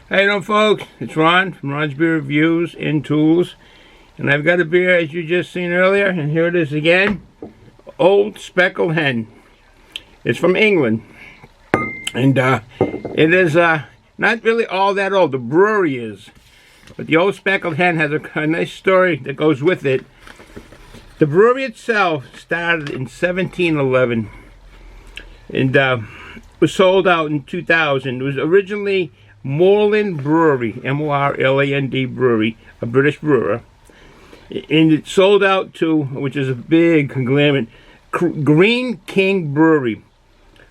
How you doing, folks? It's Ron from Ron's Beer Reviews and Tools. And I've got a beer, as you just seen earlier, and here it is again. Old Speckled Hen. It's from England. And it is not really all that old. The brewery is. But the Old Speckled Hen has a nice story that goes with it. The brewery itself started in 1711. And was sold out in 2000. It was originally Morland Brewery, M-O-R-L-A-N-D Brewery, a British brewer. And it sold out to, which is a big conglomerate, Green King Brewery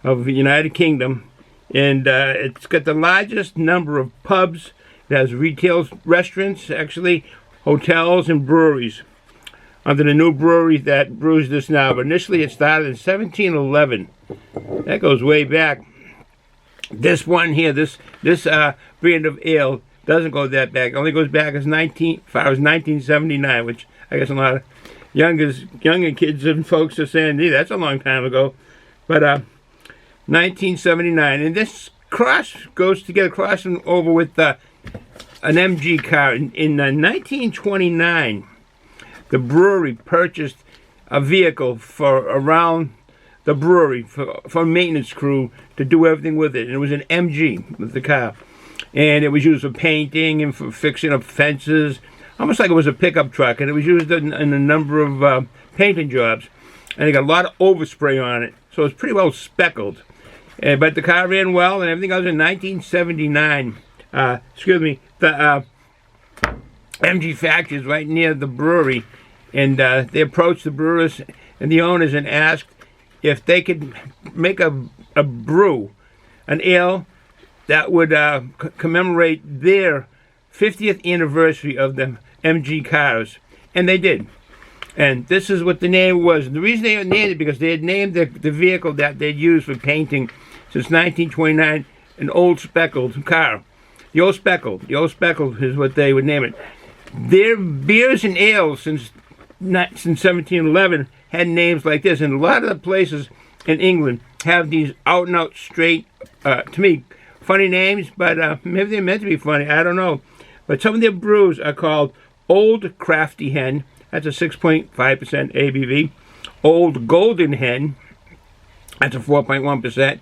of the United Kingdom. And it's got the largest number of pubs. It has retail restaurants, actually, hotels and breweries under the new brewery that brews this now. But initially it started in 1711. That goes way back. This one here, this brand of ale doesn't go that back. It only goes back as 1979, which I guess a lot of younger kids and folks are saying, "Hey, that's a long time ago." But 1979, and this goes together, crossing over with an MG car. In 1929, the brewery purchased a vehicle for around the brewery for a maintenance crew to do everything with it. And it was an MG with the car. And it was used for painting and for fixing up fences, almost like it was a pickup truck. And it was used in a number of painting jobs. And it got a lot of overspray on it. So it was pretty well speckled. But the car ran well and everything else. In 1979, the MG factory is right near the brewery. And they approached the brewers and the owners and asked if they could make a brew, an ale, that would commemorate their 50th anniversary of the MG cars. And they did. And this is what the name was. And the reason they named it, because they had named the vehicle that they'd used for painting since 1929 an Old Speckled car. The Old Speckled is what they would name it. Their beers and ales since 1711 had names like this, and a lot of the places in England have these out-and-out straight, to me, funny names, but maybe they're meant to be funny, I don't know. But some of their brews are called Old Crafty Hen, that's a 6.5% ABV. Old Golden Hen, that's a 4.1%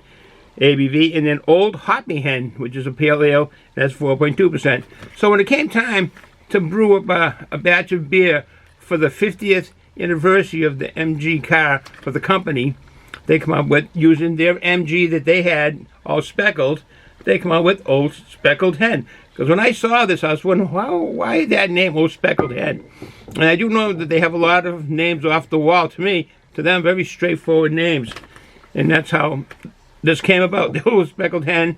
ABV. And then Old Hoppy Hen, which is a pale ale, that's 4.2%. So when it came time to brew up a batch of beer for the 50th anniversary of the MG car for the company, they come up with, using their MG that they had all speckled, they come up with Old Speckled Hen. Because when I saw this, I was wondering, why that name, Old Speckled Hen? And I do know that they have a lot of names off the wall. To me, to them, very straightforward names. And that's how this came about. The Old Speckled Hen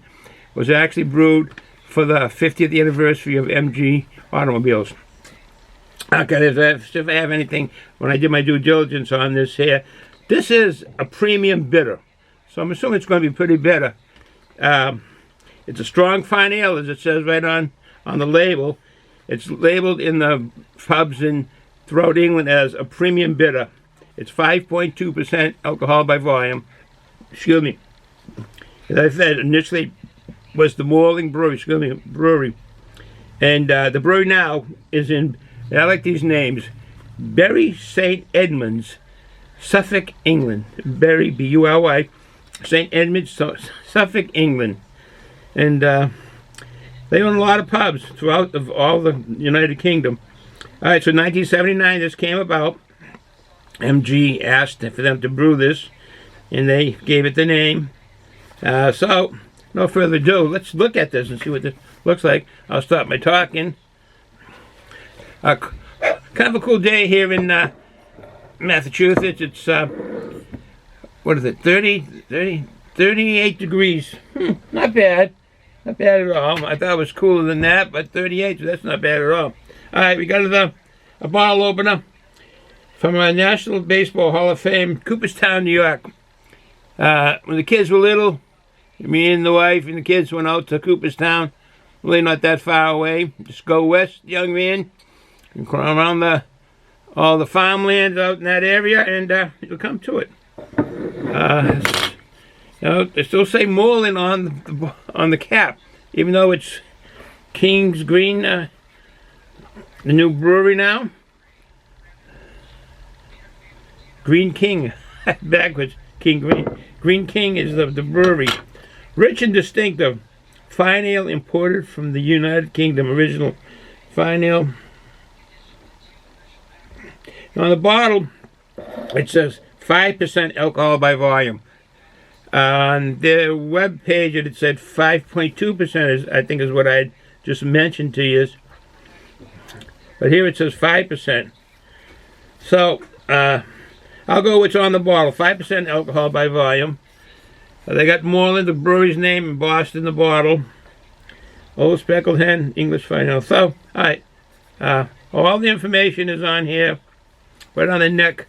was actually brewed for the 50th anniversary of MG automobiles. Okay, if I have anything, when I did my due diligence on this here, this is a premium bitter. So I'm assuming it's going to be pretty bitter. It's a strong, fine ale, as it says right on the label. It's labeled in the pubs throughout England as a premium bitter. It's 5.2% alcohol by volume. Excuse me. As I said, initially was the Morland Brewery. And the brewery now is in, I like these names, Bury St. Edmunds, Suffolk, England. Bury, B-U-R-Y, St. Edmunds, Suffolk, England. And they own a lot of pubs throughout all the United Kingdom. All right, so 1979, this came about. MG asked for them to brew this, and they gave it the name. So, no further ado, let's look at this and see what this looks like. I'll stop my talking. Kind of a cool day here in Massachusetts. It's, what is it, 38 degrees. Not bad. Not bad at all. I thought it was cooler than that, but 38, so that's not bad at all. All right, we got a bottle opener from our National Baseball Hall of Fame, Cooperstown, New York. When the kids were little, me and the wife and the kids went out to Cooperstown. Really not that far away. Just go west, young man, and crawl around all the farmland out in that area, and you'll come to it. They still say Morland on the cap, even though it's King's Green, the new brewery now. Green King, backwards, King Green. Green King is the brewery. Rich and distinctive. Fine ale imported from the United Kingdom. Original fine ale. On the bottle, it says 5% alcohol by volume. On their web page, it said 5.2%, I think is what I just mentioned to you. But here it says 5%. So, I'll go what's on the bottle. 5% alcohol by volume. They got Morland, the brewery's name, in Boston, the bottle. Old Speckled Hen, English fine ale. So, alright. All the information is on here. Right on the neck.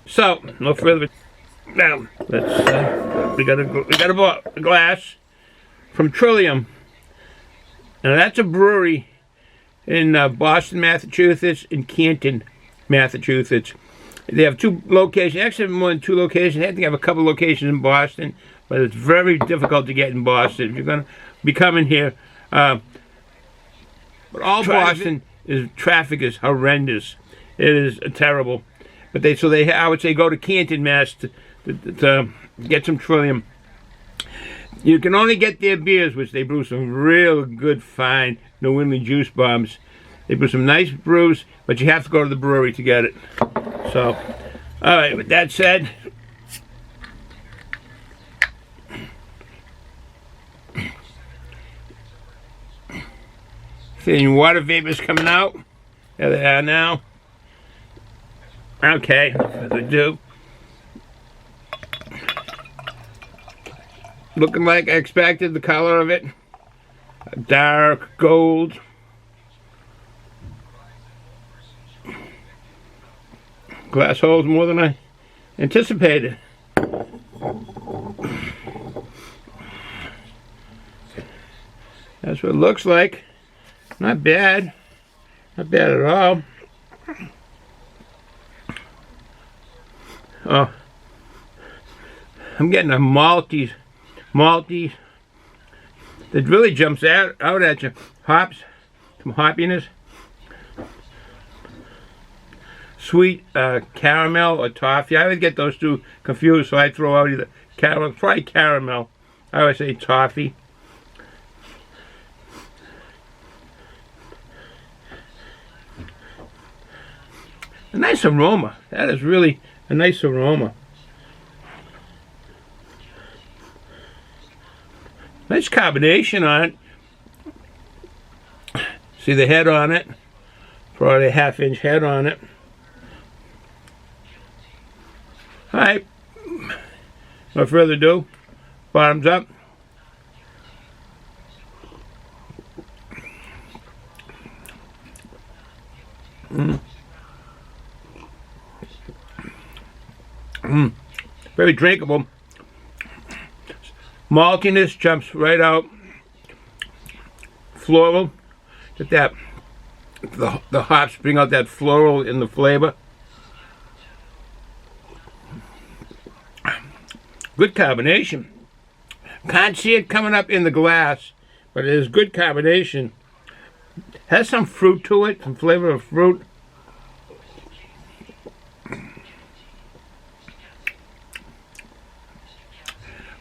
So, no further. Now, let's. We got a glass from Trillium. Now that's a brewery in Boston, Massachusetts, and Canton, Massachusetts. They have 2 locations. Actually, more than 2 locations. I think they have a couple locations in Boston, but it's very difficult to get in Boston if you're going to be coming here. But all Boston traffic is horrendous. It is terrible. But I would say go to Canton, Mass, to get some Trillium. You can only get their beers, which they brew some real good, fine New England juice bombs. They brew some nice brews, but you have to go to the brewery to get it. So, all right. With that said, seeing water vapors coming out. There they are now. Okay, no further ado. Looking like I expected, the color of it. A dark gold. Glass holes more than I anticipated. That's what it looks like. Not bad. Not bad at all. Oh, I'm getting a malty that really jumps out at you. Hops, some hoppiness, sweet caramel or toffee. I always get those 2 confused, so I throw out either caramel, probably caramel. I always say toffee. A nice aroma. That is really a nice aroma. Nice combination on it. See the head on it? Probably a 1/2-inch head on it. Alright. No further ado. Bottoms up. Very drinkable. Maltiness jumps right out. Floral. Get that. The hops bring out that floral in the flavor. Good combination. Can't see it coming up in the glass, but it is good combination. Has some fruit to it, some flavor of fruit.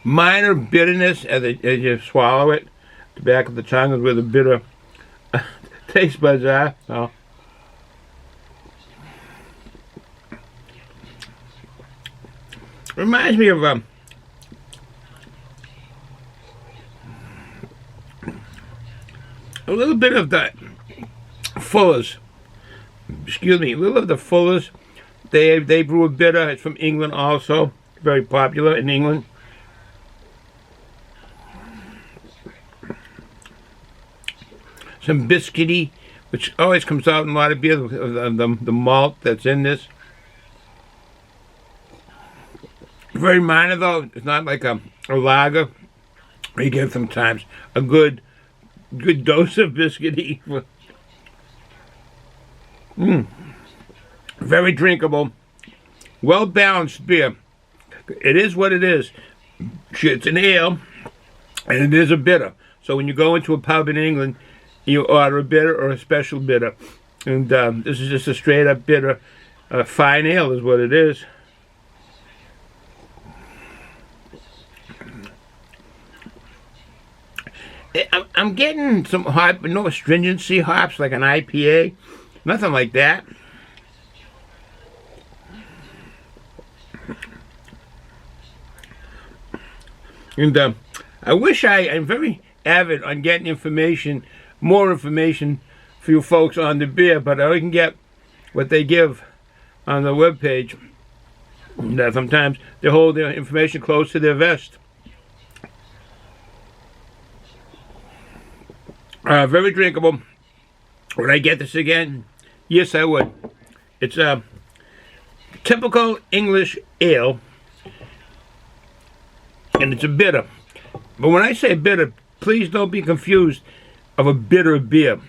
Minor bitterness as you swallow it. The back of the tongue is where the bitter taste buds are. So. Reminds me of a little bit of the Fuller's. Excuse me, a little of the Fuller's They brew a bitter. It's from England also. Very popular in England. Some biscuity, which always comes out in a lot of beer, the malt that's in this. Very minor though. It's not like a lager. You get sometimes a good dose of biscuity. Very drinkable. Well balanced beer. It is what it is. It's an ale, and it is a bitter. So when you go into a pub in England, you order a bitter or a special bitter. And this is just a straight up bitter. Fine ale is what it is. I'm getting some hop, no astringency hops like an IPA. Nothing like that. And I wish I'm very avid on getting information, more information for you folks on the beer, but I can get what they give on the webpage. And sometimes they hold their information close to their vest. Very drinkable. Would I get this again? Yes, I would. It's a typical English ale, and it's a bitter. But when I say bitter, please don't be confused of a bitter beer.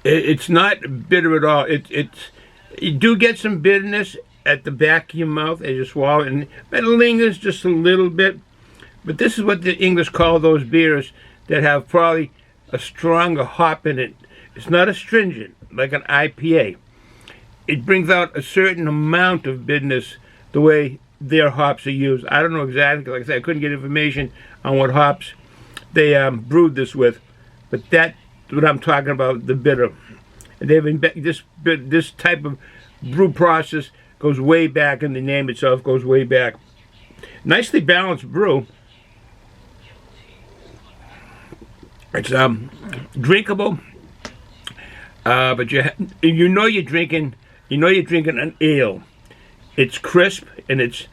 It's not bitter at all. You do get some bitterness at the back of your mouth as you swallow it, and it lingers just a little bit. But this is what the English call those beers that have probably a stronger hop in it. It's not astringent like an IPA. It brings out a certain amount of bitterness the way their hops are used. I don't know exactly. Like I said, I couldn't get information on what hops they brewed this with, but that's what I'm talking about, the bitter. And they've been this type of brew process goes way back, and the name itself goes way back. Nicely balanced brew. It's drinkable, but you know you're drinking an ale. It's crisp, and it's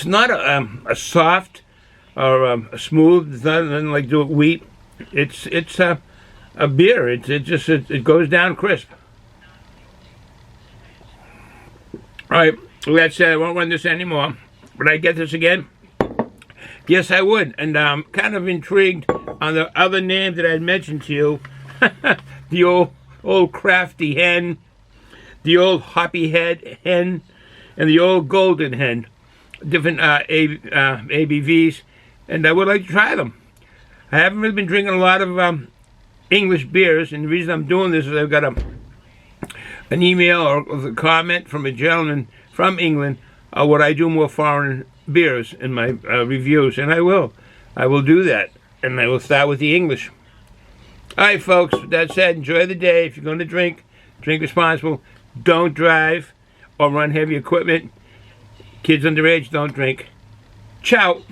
not a soft or a smooth. It's not nothing like wheat. It's a beer. It goes down crisp. All right, with that said, I won't run this anymore. Would I get this again? Yes, I would. And I'm kind of intrigued on the other name that I had mentioned to you. The old crafty hen, the old hoppy head hen, and the old golden hen. Different ABVs. And I would like to try them. I haven't really been drinking a lot of English beers, and the reason I'm doing this is I've got an email or a comment from a gentleman from England. Would I do more foreign beers in my reviews? And I will do that, and I will start with the English. All right, folks, with that said, enjoy the day. If you're going to drink responsible. Don't drive or run heavy equipment. Kids underage, don't drink. Ciao.